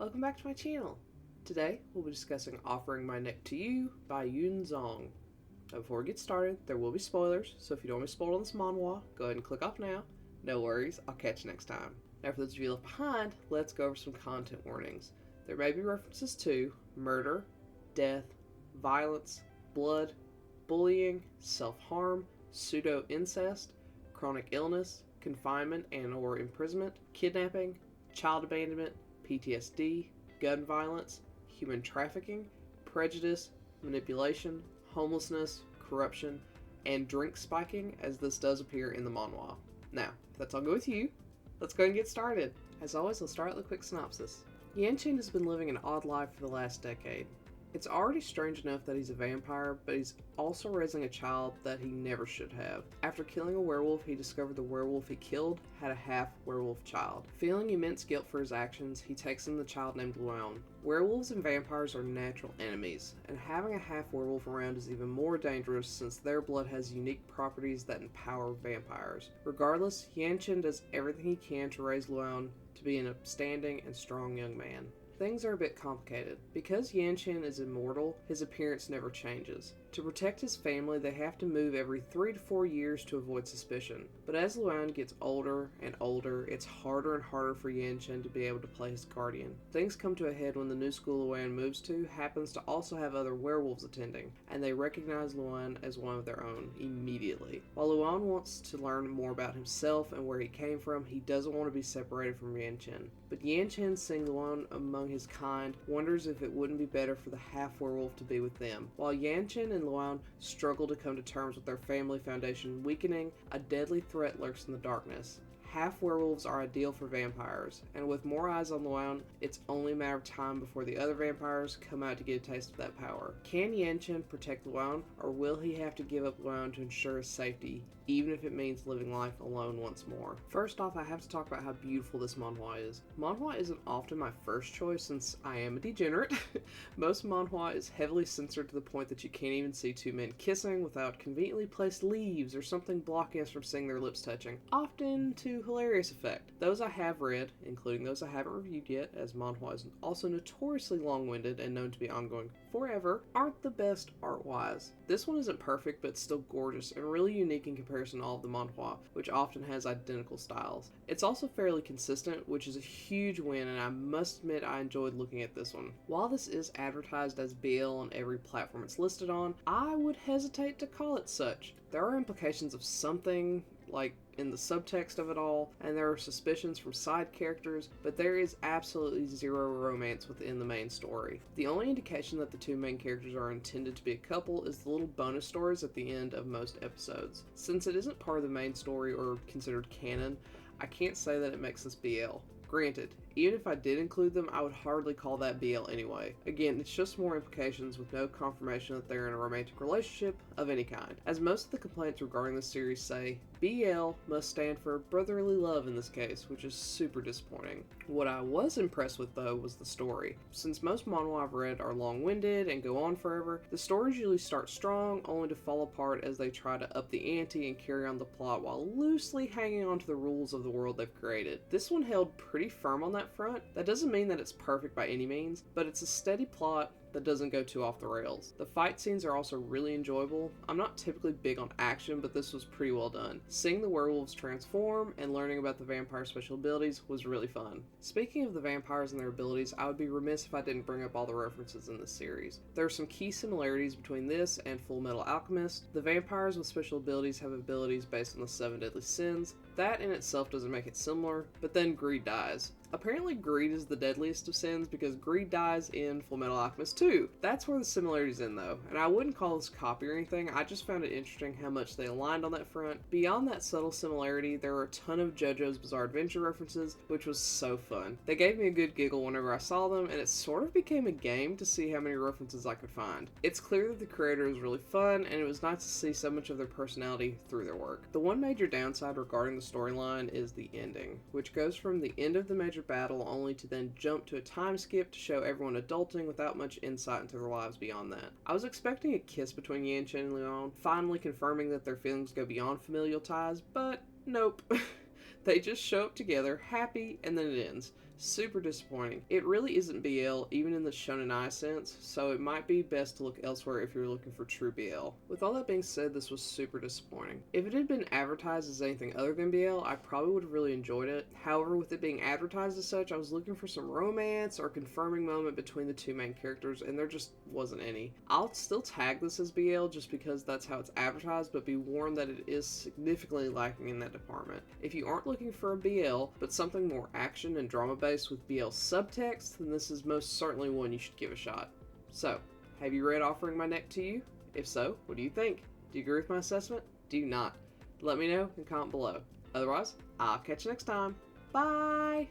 Welcome back to my channel. Today we'll be discussing Offering My Neck to You by Zhong. Now before we get started, there will be spoilers, so if you don't want to be spoiled on this manhwa, go ahead and click off now. No worries, I'll catch you next time. Now for those of you left behind, let's go over some content warnings. There may be references to murder, death, violence, blood, bullying, self-harm, pseudo-incest, chronic illness, confinement and or imprisonment, kidnapping, child abandonment, PTSD, gun violence, human trafficking, prejudice, manipulation, homelessness, corruption, and drink spiking, as this does appear in the manhwa. Now, if that's all good with you, let's go and get started. As always, let's start with a quick synopsis. Yanqing has been living an odd life for the last decade. It's already strange enough that he's a vampire, but he's also raising a child that he never should have. After killing a werewolf, he discovered the werewolf he killed had a half-werewolf child. Feeling immense guilt for his actions, he takes in the child named Luan. Werewolves and vampires are natural enemies, and having a half-werewolf around is even more dangerous since their blood has unique properties that empower vampires. Regardless, Yanqing does everything he can to raise Luan to be an upstanding and strong young man. Things are a bit complicated. Because Yanqing is immortal, his appearance never changes. To protect his family, they have to move every 3 to 4 years to avoid suspicion. But as Luan gets older and older, it's harder and harder for Yanqing to be able to play his guardian. Things come to a head when the new school Luan moves to happens to also have other werewolves attending, and they recognize Luan as one of their own immediately. While Luan wants to learn more about himself and where he came from, he doesn't want to be separated from Yanqing. But Yanqing, seeing Luan among his kind, wonders if it wouldn't be better for the half-werewolf to be with them. While Yanqing and Luan struggle to come to terms with their family foundation weakening, a deadly threat lurks in the darkness. Half-werewolves are ideal for vampires, and with more eyes on Luan, it's only a matter of time before the other vampires come out to get a taste of that power. Can Yanqing protect Luan, or will he have to give up Luan to ensure his safety, even if it means living life alone once more? First off, I have to talk about how beautiful this manhwa is. Manhwa isn't often my first choice since I am a degenerate. Most manhwa is heavily censored to the point that you can't even see two men kissing without conveniently placed leaves or something blocking us from seeing their lips touching, often to hilarious effect. Those I have read, including those I haven't reviewed yet, as manhwa is also notoriously long-winded and known to be ongoing forever, aren't the best art-wise. This one isn't perfect, but still gorgeous and really unique in comparison to all of the manhwa, which often has identical styles. It's also fairly consistent, which is a huge win, and I must admit I enjoyed looking at this one. While this is advertised as BL on every platform it's listed on, I would hesitate to call it such. There are implications of something, like in the subtext of it all, and there are suspicions from side characters, but there is absolutely zero romance within the main story. The only indication that the two main characters are intended to be a couple is the little bonus stories at the end of most episodes. Since it isn't part of the main story or considered canon, I can't say that it makes this BL. Granted, even if I did include them, I would hardly call that BL anyway. Again, it's just more implications with no confirmation that they're in a romantic relationship of any kind. As most of the complaints regarding this series say, BL must stand for brotherly love in this case, which is super disappointing. What I was impressed with though was the story. Since most manhwa I've read are long-winded and go on forever, the stories usually start strong only to fall apart as they try to up the ante and carry on the plot while loosely hanging on to the rules of the world they've created. This one held pretty firm on that front. That doesn't mean that it's perfect by any means, but it's a steady plot that doesn't go too off the rails. The fight scenes are also really enjoyable. I'm not typically big on action, but this was pretty well done. Seeing the werewolves transform and learning about the vampire special abilities was really fun. Speaking of the vampires and their abilities, I would be remiss if I didn't bring up all the references in this series. There are some key similarities between this and Full Metal Alchemist. The vampires with special abilities have abilities based on the 7 deadly sins. That in itself doesn't make it similar, but then greed dies. Apparently greed is the deadliest of sins because greed dies in Full Metal Alchemist 2. That's where the similarity's in though, and I wouldn't call this copy or anything, I just found it interesting how much they aligned on that front. Beyond that subtle similarity, there were a ton of JoJo's Bizarre Adventure references, which was so fun. They gave me a good giggle whenever I saw them, and it sort of became a game to see how many references I could find. It's clear that the creator is really fun, and it was nice to see so much of their personality through their work. The one major downside regarding the storyline is the ending, which goes from the end of the major battle only to then jump to a time skip to show everyone adulting without much insight into their lives beyond that. I was expecting a kiss between Yanqing and Luan, finally confirming that their feelings go beyond familial ties, but nope. They just show up together, happy, and then it ends. Super disappointing. It really isn't BL, even in the shonenai sense, so it might be best to look elsewhere if you're looking for true BL. With all that being said, this was super disappointing. If it had been advertised as anything other than BL, I probably would have really enjoyed it. However, with it being advertised as such, I was looking for some romance or confirming moment between the two main characters, and there just wasn't any. I'll still tag this as BL just because that's how it's advertised, but be warned that it is significantly lacking in that department. If you aren't looking for a BL, but something more action and drama based with BL subtext, then this is most certainly one you should give a shot. So, have you read Offering My Neck to You? If so, what do you think? Do you agree with my assessment? Do you not? Let me know and comment below. Otherwise, I'll catch you next time. Bye!